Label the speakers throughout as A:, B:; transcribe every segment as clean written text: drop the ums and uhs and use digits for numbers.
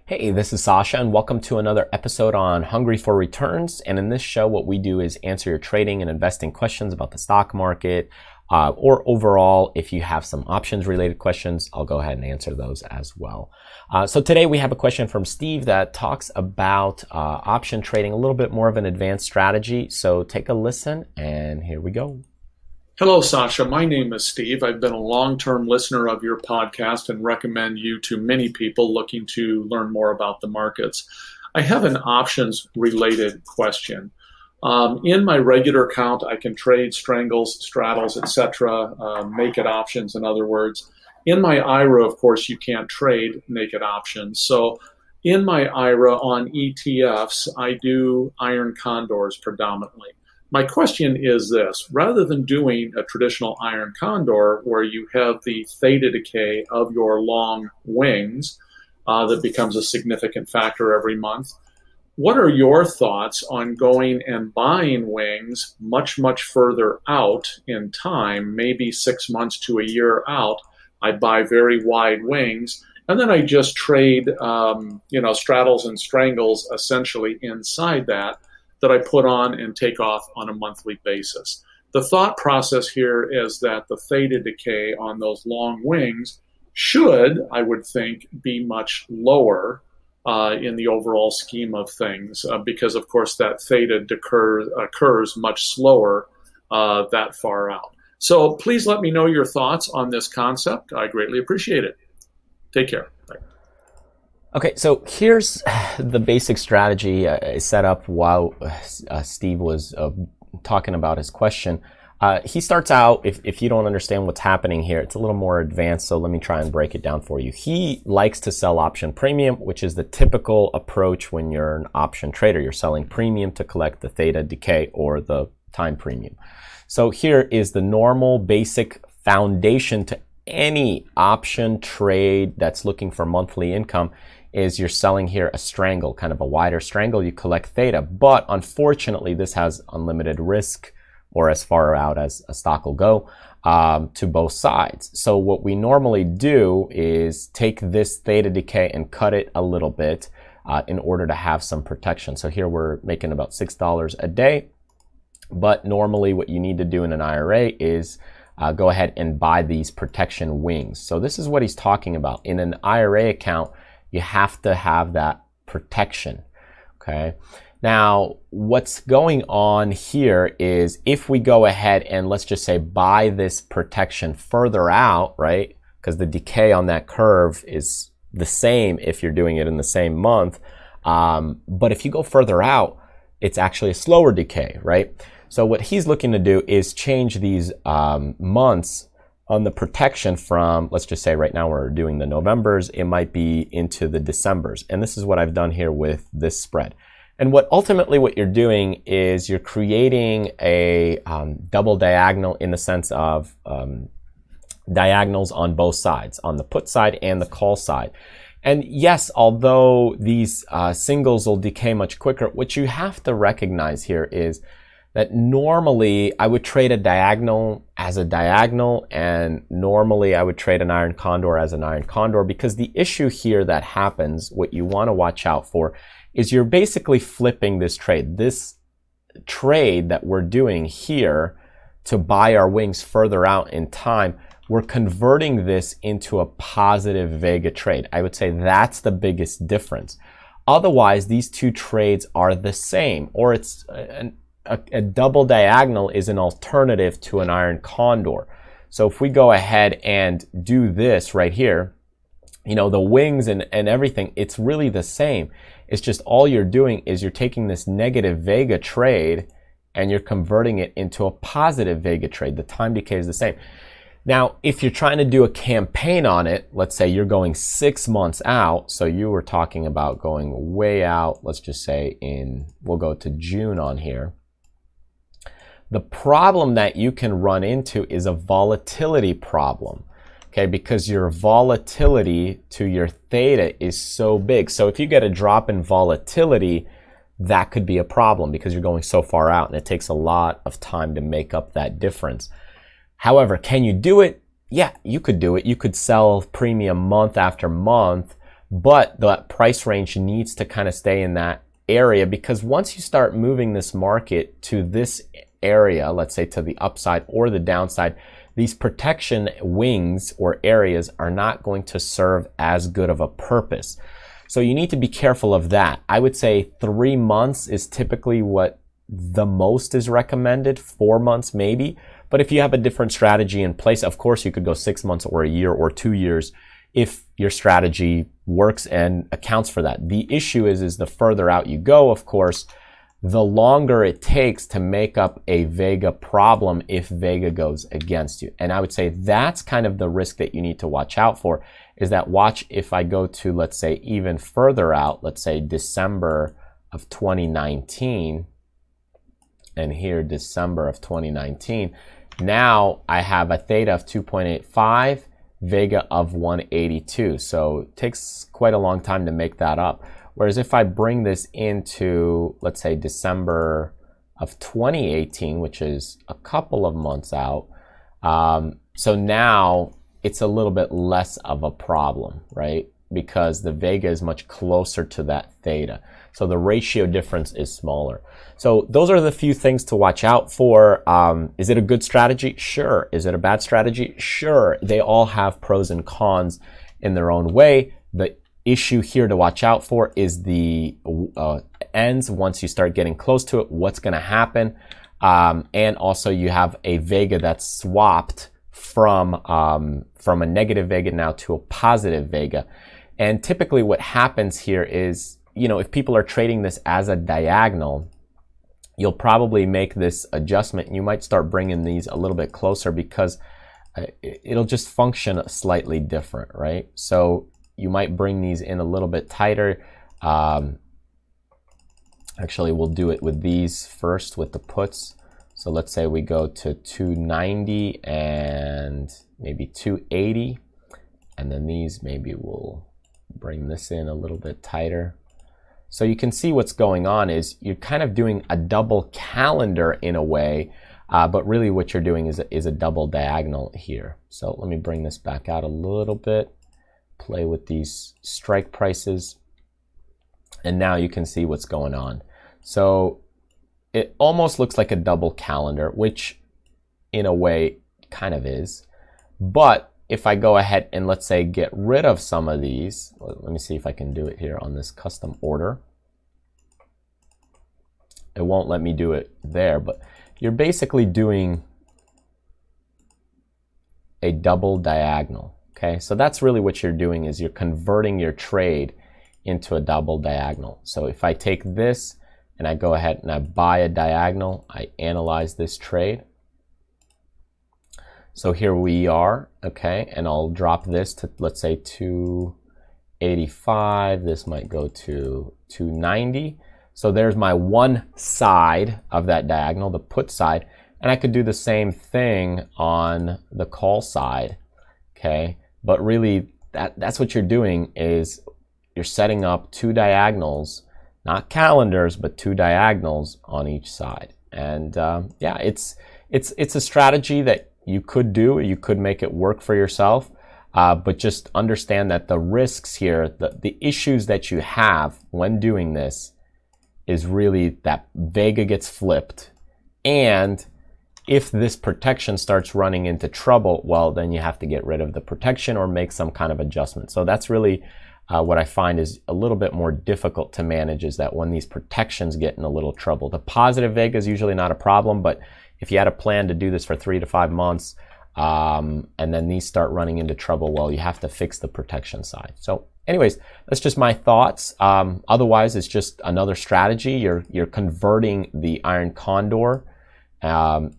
A: Hey, this is Sasha, and welcome to another episode on Hungry for Returns. And in this show, what we do is answer your trading and investing questions about the stock market, or overall, if you have some options related questions, I'll go ahead and answer those as well. So today we have a question from Steve that talks about option trading, a little bit more of an advanced strategy. So take a listen, and here we go.
B: Hello, Sasha. My name is Steve. I've been a long-term listener of your podcast and recommend you to many people looking to learn more about the markets. I have an options-related question. In my regular account, I can trade strangles, straddles, etc., naked options, in other words. In my IRA, of course, you can't trade naked options. So in my IRA on ETFs, I do iron condors predominantly. My question is this: rather than doing a traditional iron condor where you have the theta decay of your long wings that becomes a significant factor every month, what are your thoughts on going and buying wings much, much further out in time, maybe 6 months to a year out? I buy very wide wings, and then I just trade straddles and strangles essentially inside that I put on and take off on a monthly basis. The thought process here is that the theta decay on those long wings should, I would think, be much lower in the overall scheme of things because, of course, that theta occurs much slower that far out. So please let me know your thoughts on this concept. I greatly appreciate it. Take care. Bye.
A: Okay, so here's the basic strategy I set up while Steve was talking about his question. He starts out, if you don't understand what's happening here, it's a little more advanced, so let me try and break it down for you. He likes to sell option premium, which is the typical approach when you're an option trader. You're selling premium to collect the theta decay or the time premium. So here is the normal basic foundation to any option trade that's looking for monthly income. Is you're selling here a strangle, kind of a wider strangle, you collect theta. But unfortunately, this has unlimited risk, or as far out as a stock will go, to both sides. So what we normally do is take this theta decay and cut it a little bit in order to have some protection. So here we're making about $6 a day. But normally what you need to do in an IRA is go ahead and buy these protection wings. So this is what he's talking about. In an IRA account, you have to have that protection, okay? Now, what's going on here is if we go ahead and let's just say buy this protection further out, right? Because the decay on that curve is the same if you're doing it in the same month. But if you go further out, it's actually a slower decay, right? So what he's looking to do is change these months on the protection from, let's just say right now we're doing the Novembers, it might be into the Decembers. And this is what I've done here with this spread. And what you're doing is you're creating a double diagonal in the sense of diagonals on both sides, on the put side and the call side. And yes, although these singles will decay much quicker, what you have to recognize here is that normally I would trade a diagonal as a diagonal, and normally I would trade an iron condor as an iron condor, because the issue here that happens, what you want to watch out for, is you're basically flipping this trade. This trade that we're doing here to buy our wings further out in time, we're converting this into a positive Vega trade. I would say that's the biggest difference. Otherwise, these two trades are the same, or it's a double diagonal is an alternative to an iron condor. So if we go ahead and do this right here, you know, the wings and everything, it's really the same. It's just all you're doing is you're taking this negative Vega trade and you're converting it into a positive Vega trade. The time decay is the same. Now, if you're trying to do a campaign on it, let's say you're going 6 months out. So you were talking about going way out. Let's just say we'll go to June on here. The problem that you can run into is a volatility problem, okay? Because your volatility to your theta is so big. So if you get a drop in volatility, that could be a problem because you're going so far out and it takes a lot of time to make up that difference. However, can you do it? Yeah, you could do it. You could sell premium month after month, but that price range needs to kind of stay in that area, because once you start moving this market to this area, let's say to the upside or the downside, these protection wings or areas are not going to serve as good of a purpose. So you need to be careful of that. I would say 3 months is typically what the most is recommended, 4 months maybe. But if you have a different strategy in place, of course you could go 6 months or a year or 2 years if your strategy works and accounts for that. The issue is the further out you go, of course, the longer it takes to make up a Vega problem if Vega goes against you. And I would say that's kind of the risk that you need to watch out for, is that watch if I go to, let's say, even further out, let's say December of 2019, and here December of 2019, now I have a theta of 2.85, Vega of 182. So it takes quite a long time to make that up. Whereas if I bring this into, let's say, December of 2018, which is a couple of months out, so now it's a little bit less of a problem, right? Because the Vega is much closer to that theta. So the ratio difference is smaller. So those are the few things to watch out for. Is it a good strategy? Sure. Is it a bad strategy? Sure. They all have pros and cons in their own way. The issue here to watch out for is the ends. Once you start getting close to it, what's going to happen? And also you have a Vega that's swapped from a negative Vega now to a positive Vega. And typically what happens here is, you know, if people are trading this as a diagonal, you'll probably make this adjustment and you might start bringing these a little bit closer, because it'll just function slightly different, right? So you might bring these in a little bit tighter. Actually, we'll do it with these first with the puts. So let's say we go to 290 and maybe 280, and then these maybe we'll bring this in a little bit tighter. So you can see what's going on is you're kind of doing a double calendar in a way, but really what you're doing is a double diagonal here. So let me bring this back out a little bit, play with these strike prices, and now you can see what's going on. So it almost looks like a double calendar, which in a way kind of is. But if I go ahead and let's say get rid of some of these, let me see if I can do it here on this custom order. It won't let me do it there, but you're basically doing a double diagonal. Okay, so that's really what you're doing, is you're converting your trade into a double diagonal. So if I take this and I go ahead and I buy a diagonal, I analyze this trade. So here we are, okay, and I'll drop this to, let's say, 285. This might go to 290. So there's my one side of that diagonal, the put side, and I could do the same thing on the call side, okay? But really, that's what you're doing, is you're setting up two diagonals, not calendars, but two diagonals on each side. And yeah, it's a strategy that you could do. You could make it work for yourself, but just understand that the risks here, the issues that you have when doing this, is really that Vega gets flipped, and if this protection starts running into trouble, well, then you have to get rid of the protection or make some kind of adjustment. So that's really what I find is a little bit more difficult to manage, is that when these protections get in a little trouble. The positive Vega is usually not a problem, but if you had a plan to do this for 3 to 5 months, and then these start running into trouble, well, you have to fix the protection side. So anyways, that's just my thoughts. Otherwise, it's just another strategy. You're converting the iron condor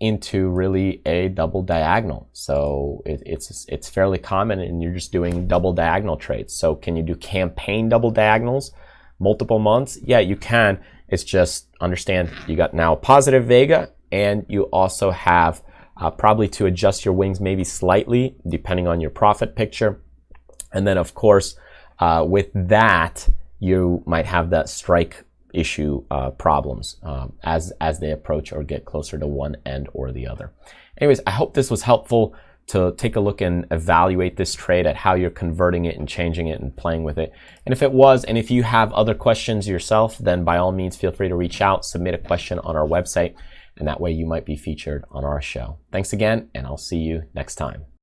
A: into really a double diagonal. So it's fairly common, and you're just doing double diagonal trades. So can you do campaign double diagonals, multiple months? Yeah, you can. It's just understand you got now a positive Vega, and you also have probably to adjust your wings maybe slightly depending on your profit picture. And then of course, with that, you might have that strike issue problems as they approach or get closer to one end or the other. Anyways, I hope this was helpful. to take a look and evaluate this trade at how you're converting it and changing it and playing with it. And if it was, and if you have other questions yourself, then by all means, feel free to reach out, submit a question on our website, and that way you might be featured on our show. Thanks again, and I'll see you next time.